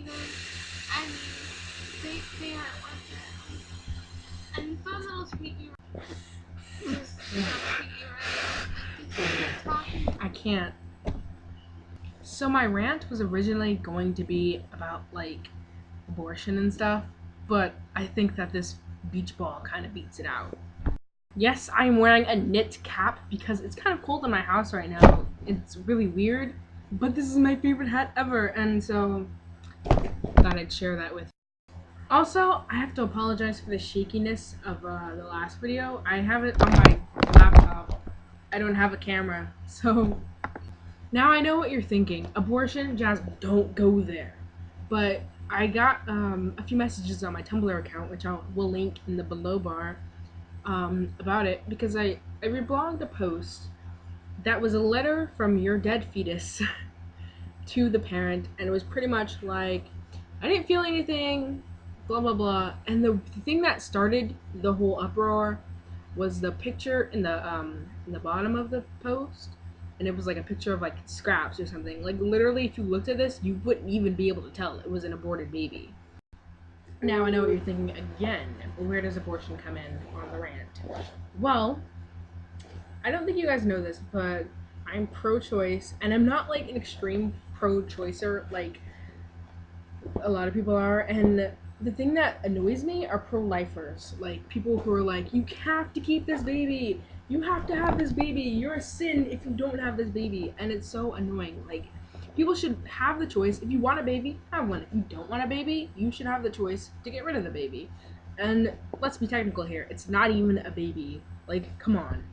either. I mean, they are and some will treat you just treat you right. Like they keep talking. I can't. So my rant was originally going to be about like abortion and stuff, but I think that this beach ball kind of beats it out. Yes, I'm wearing a knit cap because it's kind of cold in my house right now. It's really weird, but this is my favorite hat ever, and so I thought I'd share that with you. Also, I have to apologize for the shakiness of the last video. I have it on my laptop. I don't have a camera, so now I know what you're thinking. Abortion, Jasmine, don't go there. But I got a few messages on my Tumblr account, which will link in the below bar, about it because I reblogged a post that was a letter from your dead fetus to the parent, and it was pretty much like, I didn't feel anything, blah blah blah. And the thing that started the whole uproar was the picture in the bottom of the post, and it was like a picture of like scraps or something. Like literally, if you looked at this, you wouldn't even be able to tell it was an aborted baby. Now I know what you're thinking again. Where does abortion come in on the rant? Well, I don't think you guys know this, but I'm pro-choice, and I'm not like an extreme pro-choicer like a lot of people are. And the thing that annoys me are pro-lifers, like people who are like, you have to keep this baby, you have to have this baby, you're a sin if you don't have this baby, and it's so annoying. Like, people should have the choice. If you want a baby, have one. If you don't want a baby, you should have the choice to get rid of the baby. And let's be technical here, it's not even a baby. Like, come on.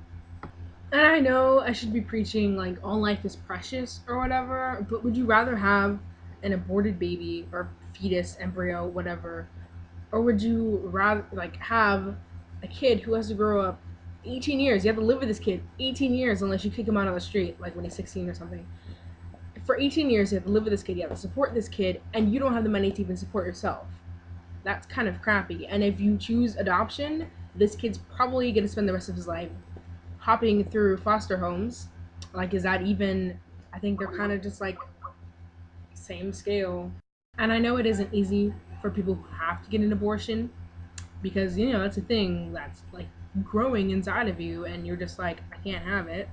And I know I should be preaching like all life is precious or whatever, but would you rather have an aborted baby or fetus, embryo, whatever, or would you rather like have a kid who has to grow up 18 years? You have to live with this kid 18 years unless you kick him out on the street, like when he's 16 or something. For 18 years, you have to live with this kid, you have to support this kid, and you don't have the money to even support yourself. That's kind of crappy. And if you choose adoption, this kid's probably going to spend the rest of his life hopping through foster homes. Like, is that even? I think they're kind of just like same scale. And I know it isn't easy for people who have to get an abortion because, you know, that's a thing that's like growing inside of you, and you're just like, I can't have it.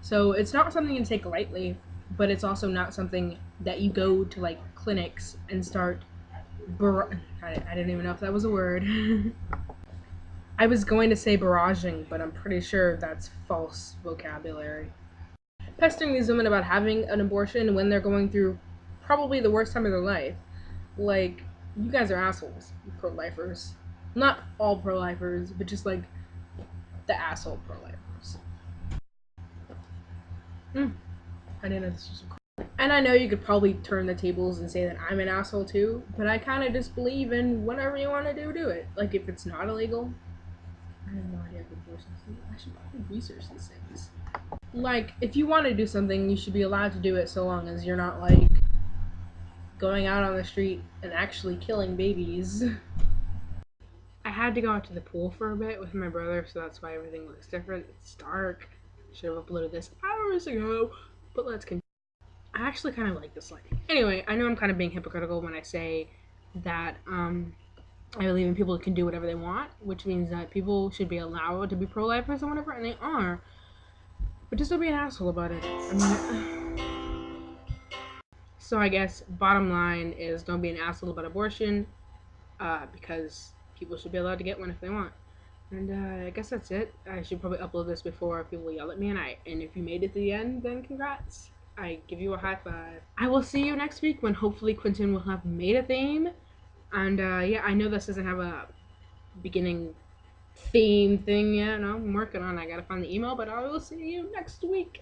So it's not something you take lightly, but it's also not something that you go to like clinics and start. I didn't even know if that was a word. I was going to say barraging, but I'm pretty sure that's false vocabulary. Pestering these women about having an abortion when they're going through probably the worst time of their life. Like, you guys are assholes, pro-lifers. Not all pro-lifers, but just like the asshole pro-lifers. I didn't know this was a. And I know you could probably turn the tables and say that I'm an asshole too, but I kind of just believe in whatever you want to do it. Like, if it's not illegal, I have no idea if abortion's legal. I should probably research these things. Like, if you want to do something, you should be allowed to do it so long as you're not like going out on the street and actually killing babies. I had to go out to the pool for a bit with my brother, so that's why everything looks different. It's dark. I should have uploaded this hours ago, but let's continue. I actually kind of like this lighting. Anyway, I know I'm kind of being hypocritical when I say that I believe in people can do whatever they want, which means that people should be allowed to be pro-lifers and whatever, and they are. But just don't be an asshole about it. I mean, so I guess bottom line is don't be an asshole about abortion, because people should be allowed to get one if they want. And I guess that's it. I should probably upload this before people yell at me, and if you made it to the end, then congrats. I give you a high five. I will see you next week when hopefully Quentin will have made a theme. And yeah, I know this doesn't have a beginning theme thing yet. No, I'm working on it. I gotta find the email, but I will see you next week.